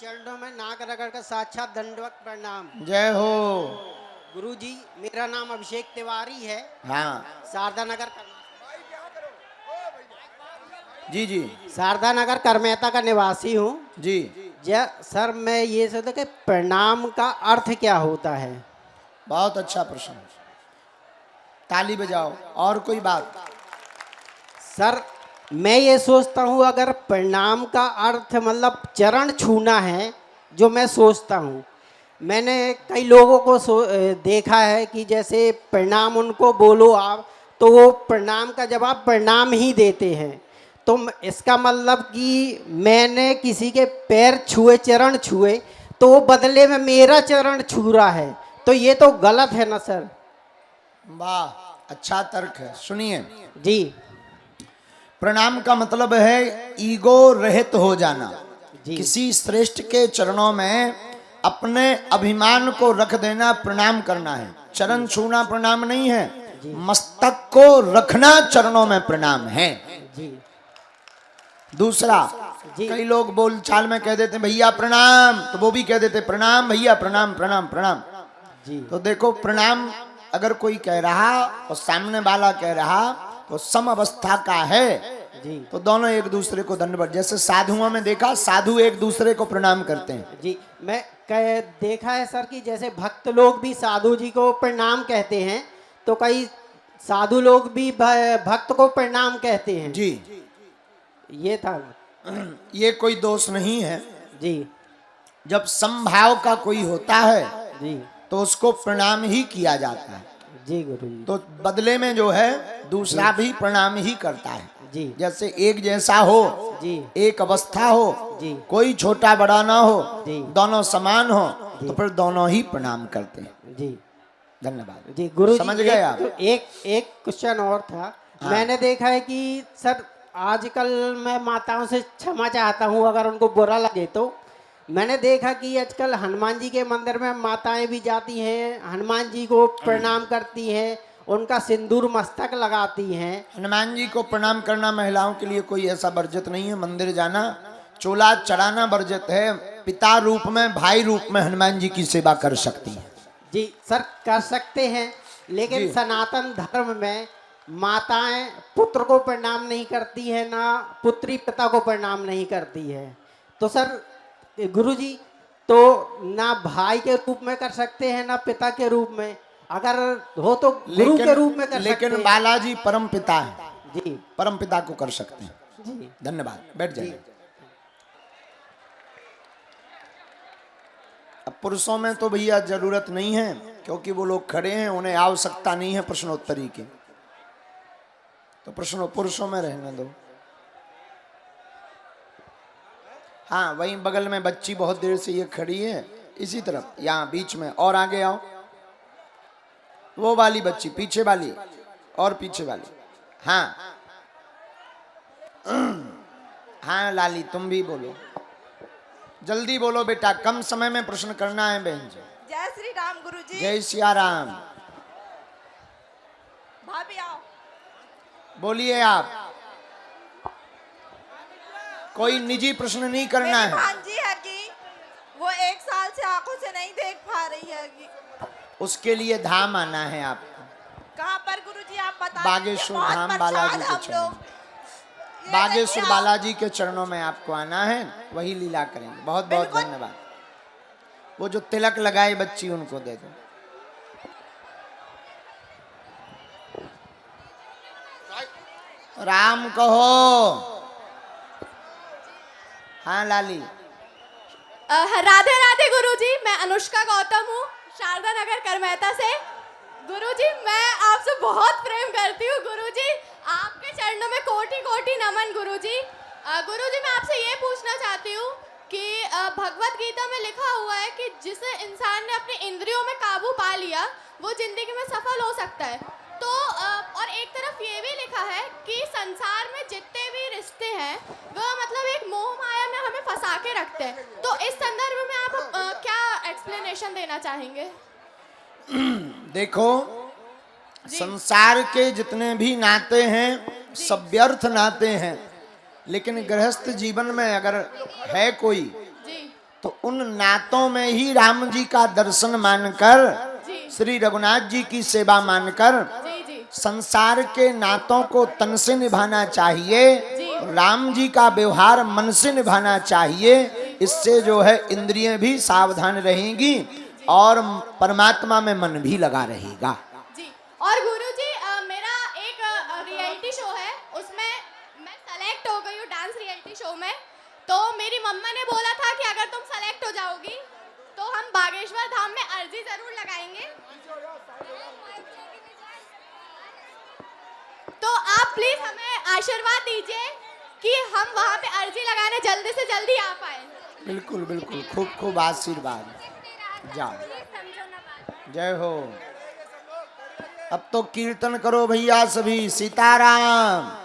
चरणों में नाक रगड़ कर साक्षात दंडवत प्रणाम। जय हो। गुरुजी, मेरा नाम अभिषेक तिवारी है। हाँ शारदा नगर जी जी शारदा नगर करमेता का निवासी हूँ। जी। सर, मैं ये सोचता कि प्रणाम का अर्थ क्या होता है? बहुत अच्छा प्रश्न, ताली बजाओ। और कोई बात? सर, मैं ये सोचता हूँ अगर प्रणाम का अर्थ मतलब चरण छूना है, जो मैं सोचता हूँ, मैंने कई लोगों को देखा है कि जैसे प्रणाम उनको बोलो आप, तो वो प्रणाम का जवाब प्रणाम ही देते हैं। तो इसका मतलब कि मैंने किसी के पैर छुए, चरण छुए, तो वो बदले में मेरा चरण छू रहा है, तो ये तो गलत है ना सर? वाह, अच्छा तर्क है। सुनिए, जी प्रणाम का मतलब है ईगो रहित हो जाना। जी किसी श्रेष्ठ के चरणों में अपने अभिमान को रख देना प्रणाम करना है। चरण छूना प्रणाम नहीं है, जी मस्तक को रखना चरणों में प्रणाम है। जी दूसरा, जी कई लोग बोल चाल में कह देते हैं भैया प्रणाम, तो वो भी कह देते प्रणाम भैया, प्रणाम प्रणाम प्रणाम। जी तो देखो, प्रणाम अगर कोई कह रहा और सामने वाला कह रहा तो सम अवस्था का है, जी तो दोनों एक दूसरे को दंडवत। जैसे साधुओं में देखा, साधु एक दूसरे को प्रणाम करते हैं। जी मैं देखा है सर कि जैसे भक्त लोग भी साधु जी को प्रणाम कहते हैं, तो कई साधु लोग भी भक्त को प्रणाम कहते हैं। जी, ये था। ये कोई दोष नहीं है। जी जब समभाव का कोई होता है जी तो उसको प्रणाम ही किया जाता है। जी गुरु जी। तो बदले में जो है दूसरा भी प्रणाम ही करता है। जी जैसे एक जैसा हो, जी एक अवस्था हो, जी कोई छोटा बड़ा ना हो, जी दोनों समान हो, जी तो फिर दोनों ही प्रणाम करते हैं। जी धन्यवाद जी गुरु समझ जी। गए आप? एक क्वेश्चन और था। हाँ। मैंने देखा है कि सर, आजकल मैं माताओं से क्षमा चाहता हूँ अगर उनको बुरा लगे तो। मैंने देखा कि आजकल हनुमान जी के मंदिर में माताएं भी जाती हैं, हनुमान जी को प्रणाम करती हैं, उनका सिंदूर मस्तक लगाती हैं। हनुमान जी को प्रणाम करना महिलाओं के लिए कोई ऐसा वर्जित नहीं है। मंदिर जाना, चोला चढ़ाना वर्जित है। पिता रूप में, भाई रूप में हनुमान जी की सेवा कर सकती है। जी सर, कर सकते हैं, लेकिन जी। सनातन धर्म में माताएं पुत्र को प्रणाम नहीं करती है, ना पुत्री पिता को प्रणाम नहीं करती है। तो सर गुरुजी, तो ना भाई के रूप में कर सकते हैं ना पिता के रूप में, अगर हो तो गुरु के रूप में कर सकते लेकिन हैं। बालाजी परम पिता है, जी परम पिता को कर सकते हैं। जी धन्यवाद, बैठ जी जाइए। अब पुरुषों में तो भैया जरूरत नहीं है, क्योंकि वो लोग खड़े हैं, उन्हें आवश्यकता नहीं है प्रश्नोत्तरी की। तो प्रश्नों पुरुषों में रहने दो। हाँ, वहीं बगल में बच्ची बहुत देर से ये खड़ी है, इसी तरफ, यहाँ बीच में। और आगे आओ, वो वाली बच्ची, पीछे वाली और पीछे वाली। हाँ हाँ लाली, तुम भी बोलो, जल्दी बोलो बेटा, कम समय में प्रश्न करना है बहन जी। जय श्री राम गुरुजी। जय सिया राम। भाभी आओ। बोलिए आप। कोई निजी प्रश्न नहीं करना मेरी है। भांजी है कि वो 1 साल से आंखों से नहीं देख पा रही है कि। उसके लिए धाम आना है आपको। कहाँ पर गुरुजी आप बता बागेश्वर दीजिए, बहुत धाम परेशान बालाजी के हम चरणों लोग। में। ये बागेश्वर देखिए आप। बालाजी के चरणों में आपको आना है, वही लीला करेंगे। बहुत बहुत बिल्कुल। धन्यवाद। वो जो तिलक लगाए बच्ची, उनको दे दो। राम कहो। हाँ लाली। राधे राधे गुरुजी, मैं अनुष्का गौतम हूँ, शारदा नगर करमेता से। गुरुजी, मैं आपसे बहुत प्रेम करती हूँ गुरुजी, आपके चरणों में कोटि कोटि नमन गुरुजी। गुरुजी, मैं आपसे ये पूछना चाहती हूँ कि भगवत गीता में लिखा हुआ है कि जिस इंसान ने अपनी इंद्रियों में काबू पा लिया वो जिंदगी में सफल हो सकता है। तो और एक तरफ ये भी लिखा है कि संसार में जितने भी रिश्ते हैं वो मतलब एक मोह माया में हमें फंसा के रखते हैं। तो इस संदर्भ में आप क्या एक्सप्लेनेशन देना चाहेंगे? देखो, संसार के जितने भी नाते हैं सब व्यर्थ नाते हैं, लेकिन गृहस्थ जीवन में अगर है कोई जी तो उन नातों में ही राम जी का दर्शन मानकर, जी श्री रघुनाथ जी की सेवा मानकर जी जी संसार के नातों को तन से निभाना चाहिए, राम जी का व्यवहार मन से निभाना चाहिए। इससे जो है इंद्रियां भी सावधान रहेंगी और परमात्मा में मन भी लगा रहेगा। जी। और गुरुजी मेरा एक रियलिटी शो है, उसमें मैं सेलेक्ट हो गई हूँ डांस रियलिटी शो में। तो मेरी मम्मा ने बोला था कि अगर तुम सेलेक्ट हो जाओगी तो हम बागेश्वर धाम में अर्जी जरूर लगाएंगे। तो आप प्लीज हमें आशीर्वाद दीजिए कि हम वहाँ पे अर्जी लगाने जल्दी से जल्दी आ पाए। बिल्कुल बिल्कुल, खूब खूब आशीर्वाद। जाओ, जय हो। अब तो कीर्तन करो भैया सभी, सीताराम।